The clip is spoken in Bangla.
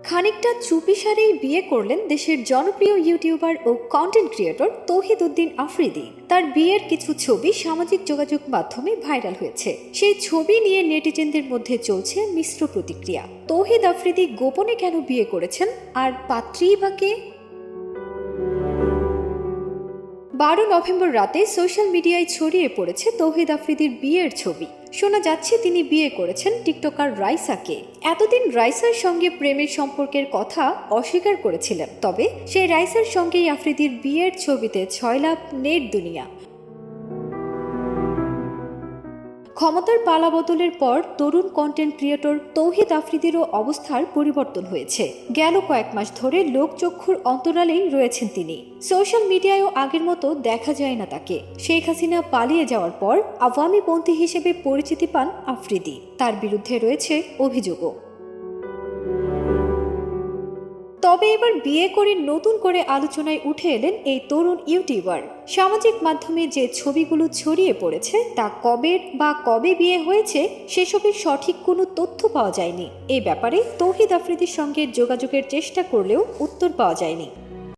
খানিকটা চুপিসারেই বিয়ে করলেন দেশের জনপ্রিয় ইউটিউবার ও কন্টেন্ট ক্রিয়েটর তৌহিদ উদ্দিন আফ্রিদি। তার বিয়ের কিছু ছবি সামাজিক যোগাযোগ মাধ্যমে ভাইরাল হয়েছে। সেই ছবি নিয়ে নেটিজেনদের মধ্যে চলছে মিশ্র প্রতিক্রিয়া। তৌহিদ আফ্রিদি গোপনে কেন বিয়ে করেছেন, আর পাত্রীই বা কে? 12 নভেম্বর রাতে সোশ্যাল মিডিয়ায় ছড়িয়ে পড়েছে তৌহিদ আফ্রিদির বিয়ের ছবি। শোনা যাচ্ছে তিনি বিয়ে করেছেন টিকটকার রাইসাকে। এতদিন রাইসার সঙ্গে প্রেমের সম্পর্কের কথা অস্বীকার করেছিলেন, তবে সেই রাইসার সঙ্গেই আফ্রিদির বিয়ের ছবিতে ছয়লাভ নেট দুনিয়া। ক্ষমতার পালাবদলের পর তরুণ কন্টেন্ট ক্রিয়েটর তৌহিদ আফ্রিদিরও অবস্থার পরিবর্তন হয়েছে। গেল কয়েক মাস ধরে লোকচক্ষুর অন্তরালেই রয়েছেন তিনি। সোশ্যাল মিডিয়ায়ও আগের মতো দেখা যায় না তাকে। শেখ হাসিনা পালিয়ে যাওয়ার পর আওয়ামীপন্থী হিসেবে পরিচিতি পান আফ্রিদি। তার বিরুদ্ধে রয়েছে অভিযোগও। তবে এবার বিয়ে করে নতুন করে আলোচনায় উঠে এলেন এই তরুণ ইউটিউবার। সামাজিক মাধ্যমে যে ছবিগুলো ছড়িয়ে পড়েছে তা কবের বা কবে বিয়ে হয়েছে সেসবের সঠিক কোনো তথ্য পাওয়া যায়নি। এই ব্যাপারে তৌহিদ আফ্রিদির সঙ্গে যোগাযোগের চেষ্টা করলেও উত্তর পাওয়া যায়নি।